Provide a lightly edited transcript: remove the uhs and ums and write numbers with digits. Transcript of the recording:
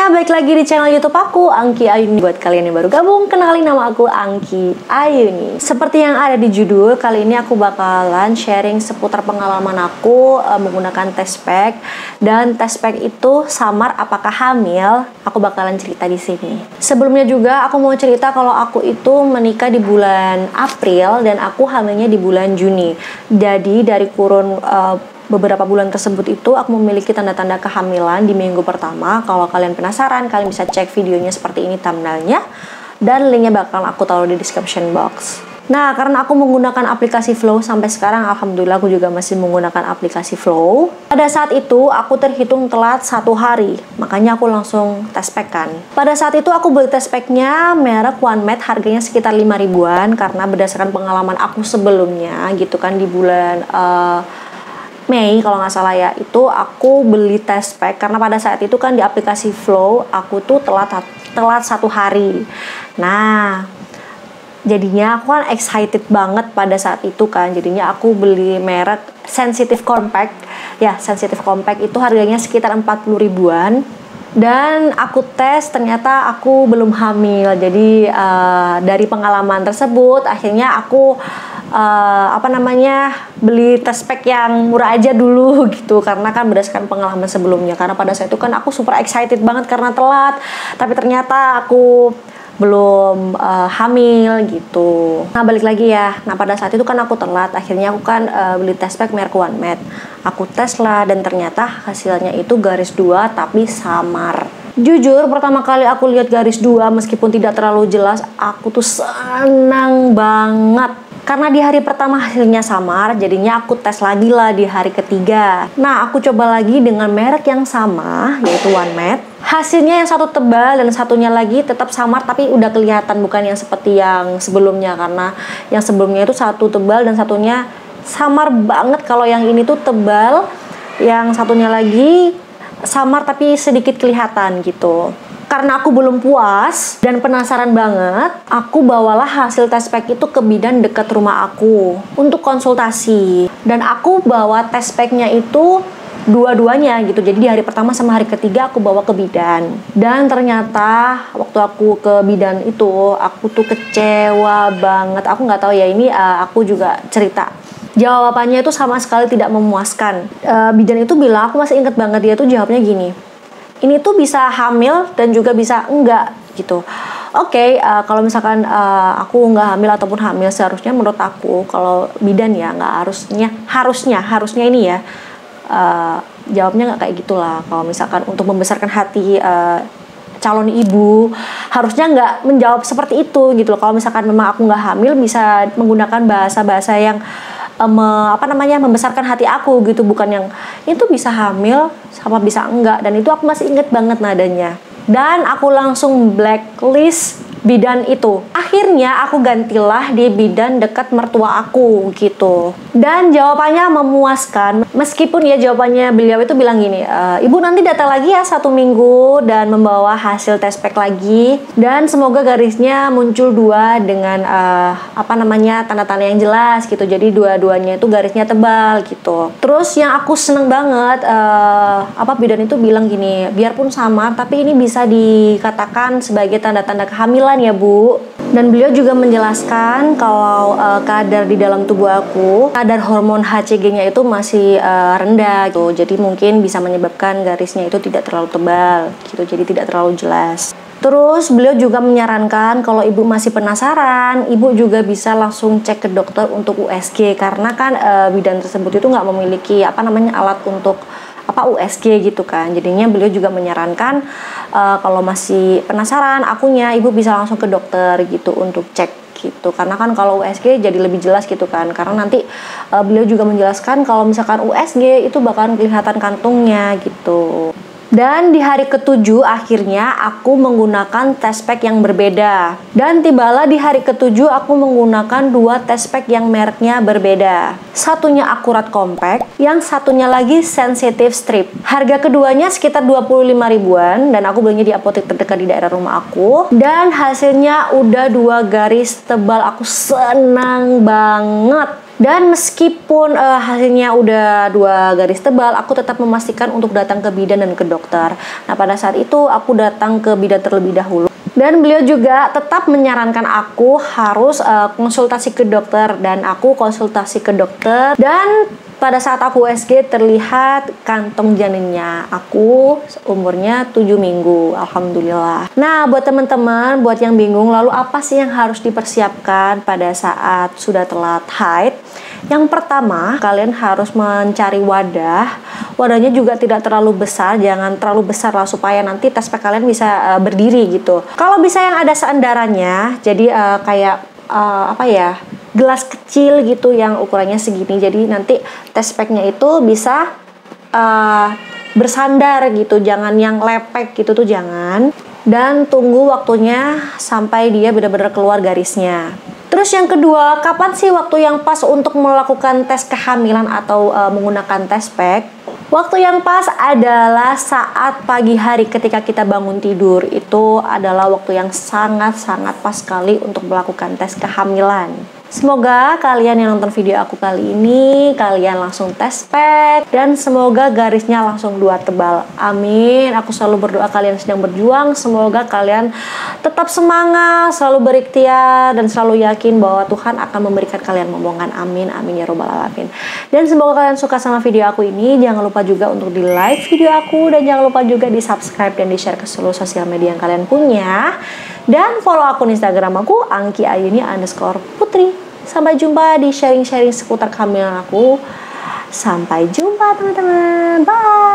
semuanya, balik lagi di channel YouTube aku, Angki Ayuni. Buat kalian yang baru gabung, kenalin nama aku Angki Ayuni. Seperti yang ada di judul, kali ini aku bakalan sharing seputar pengalaman aku menggunakan test pack. Dan test pack itu samar apakah hamil? Aku bakalan cerita di sini. Sebelumnya juga aku mau cerita kalau aku itu menikah di bulan April dan aku hamilnya di bulan Juni. Jadi dari kurun beberapa bulan tersebut itu aku memiliki tanda-tanda kehamilan di minggu pertama. Kalau kalian penasaran, kalian bisa cek videonya seperti ini thumbnailnya, dan linknya bakal aku taruh di description box. Nah, karena aku menggunakan aplikasi Flow sampai sekarang, alhamdulillah aku juga masih menggunakan aplikasi Flow. Pada saat itu aku terhitung telat 1 hari, makanya aku langsung test pack kan. Pada saat itu aku beli test packnya merek OneMed, harganya sekitar 5 ribuan karena berdasarkan pengalaman aku sebelumnya gitu kan, di bulan Mei kalau nggak salah ya, itu aku beli test pack karena pada saat itu kan di aplikasi Flow aku tuh telat 1 hari. Nah, jadinya aku kan excited banget pada saat itu kan, jadinya aku beli merek Sensitive Compact. Ya, Sensitive Compact itu harganya sekitar 40 ribuan. Dan aku tes, ternyata aku belum hamil. Jadi dari pengalaman tersebut akhirnya aku beli test pack yang murah aja dulu gitu, karena kan berdasarkan pengalaman sebelumnya. Karena pada saat itu kan aku super excited banget karena telat, tapi ternyata aku belum hamil gitu. Nah, balik lagi ya. Nah, pada saat itu kan aku telat, akhirnya aku kan beli test pack merek OneMed. Aku tes lah dan ternyata hasilnya itu garis 2 tapi samar. Jujur pertama kali aku lihat garis 2 meskipun tidak terlalu jelas, aku tuh senang banget. Karena di hari pertama hasilnya samar, jadinya aku tes lagi lah di hari ketiga. Nah, aku coba lagi dengan merek yang sama, yaitu OneMed. Hasilnya yang satu tebal dan satunya lagi tetap samar, tapi udah kelihatan, bukan yang seperti yang sebelumnya. Karena yang sebelumnya itu satu tebal dan satunya samar banget. Kalau yang ini tuh tebal, yang satunya lagi samar tapi sedikit kelihatan gitu. Karena aku belum puas dan penasaran banget, aku bawalah hasil test pack itu ke bidan dekat rumah aku untuk konsultasi. Dan aku bawa test packnya itu dua-duanya gitu. Jadi di hari pertama sama hari ketiga aku bawa ke bidan. Dan ternyata waktu aku ke bidan itu, aku tuh kecewa banget. Aku nggak tahu ya, ini aku juga cerita. Jawabannya itu sama sekali tidak memuaskan. Bidan itu bilang, aku masih inget banget, dia tuh jawabnya gini, ini tuh bisa hamil dan juga bisa enggak gitu. Oke, kalau misalkan aku nggak hamil ataupun hamil, seharusnya menurut aku kalau bidan ya nggak harusnya ini ya, jawabnya nggak kayak gitulah. Kalau misalkan untuk membesarkan hati calon ibu, harusnya nggak menjawab seperti itu gitu loh. Kalau misalkan memang aku nggak hamil, bisa menggunakan bahasa-bahasa yang membesarkan hati aku gitu, bukan yang itu bisa hamil sama bisa enggak. Dan itu aku masih inget banget nadanya. Dan aku langsung blacklist bidan itu. Akhirnya aku gantilah di bidan dekat mertua aku gitu. Dan jawabannya memuaskan. Meskipun ya jawabannya beliau itu bilang gini, ibu nanti datang lagi ya 1 minggu dan membawa hasil test pack lagi. Dan semoga garisnya muncul 2 dengan tanda-tanda yang jelas gitu. Jadi dua-duanya itu garisnya tebal gitu. Terus yang aku seneng banget, bidan itu bilang gini, biarpun samar tapi ini bisa dikatakan sebagai tanda-tanda kehamilan ya Bu. Dan beliau juga menjelaskan kalau kadar di dalam tubuh aku, kadar hormon HCG-nya itu masih rendah gitu. Jadi mungkin bisa menyebabkan garisnya itu tidak terlalu tebal gitu, jadi tidak terlalu jelas. Terus beliau juga menyarankan kalau ibu masih penasaran, ibu juga bisa langsung cek ke dokter untuk USG, karena kan bidan tersebut itu nggak memiliki alat untuk USG gitu kan. Jadinya beliau juga menyarankan kalau masih penasaran akunya, ibu bisa langsung ke dokter gitu untuk cek gitu. Karena kan kalau USG jadi lebih jelas gitu kan. Karena nanti beliau juga menjelaskan kalau misalkan USG itu bakalan kelihatan kantungnya gitu. Dan di hari ke-7 akhirnya aku menggunakan test pack yang berbeda. Dan tibalah di hari ke-7 aku menggunakan 2 test pack yang mereknya berbeda. Satunya Akurat Compact, yang satunya lagi Sensitive Strip. Harga keduanya sekitar 25 ribuan dan aku belinya di apotek terdekat di daerah rumah aku. Dan hasilnya udah 2 garis tebal, aku senang banget. Dan meskipun hasilnya udah 2 garis tebal, aku tetap memastikan untuk datang ke bidan dan ke dokter. Nah, pada saat itu aku datang ke bidan terlebih dahulu. Dan beliau juga tetap menyarankan aku harus konsultasi ke dokter, dan aku konsultasi ke dokter. Dan pada saat aku USG terlihat kantong janinnya aku umurnya 7 minggu, alhamdulillah. Nah, buat teman-teman, buat yang bingung lalu apa sih yang harus dipersiapkan pada saat sudah telat haid? Yang pertama, kalian harus mencari wadah. Wadahnya juga tidak terlalu besar, jangan terlalu besar lah supaya nanti test pack kalian bisa berdiri gitu. Kalau bisa yang ada seandarannya, jadi kayak apa ya, gelas kecil gitu yang ukurannya segini. Jadi nanti test packnya itu bisa bersandar gitu, jangan yang lepek gitu tuh jangan. Dan tunggu waktunya sampai dia benar-benar keluar garisnya. Terus yang kedua, kapan sih waktu yang pas untuk melakukan tes kehamilan atau menggunakan test pack? Waktu yang pas adalah saat pagi hari ketika kita bangun tidur. Itu adalah waktu yang sangat-sangat pas sekali untuk melakukan tes kehamilan. Semoga kalian yang nonton video aku kali ini, kalian langsung test pack, dan semoga garisnya langsung 2 tebal. Amin. Aku selalu berdoa kalian sedang berjuang. Semoga kalian tetap semangat, selalu berikhtiar, dan selalu yakin bahwa Tuhan akan memberikan kalian momongan. Amin. Amin ya robbal alamin. Dan semoga kalian suka sama video aku ini. Jangan lupa juga untuk di like video aku, dan jangan lupa juga di subscribe dan di share ke seluruh sosial media yang kalian punya. Dan follow akun Instagram aku, angkiayuni_putri. Sampai jumpa di sharing-sharing seputar kehamilan aku. Sampai jumpa teman-teman. Bye.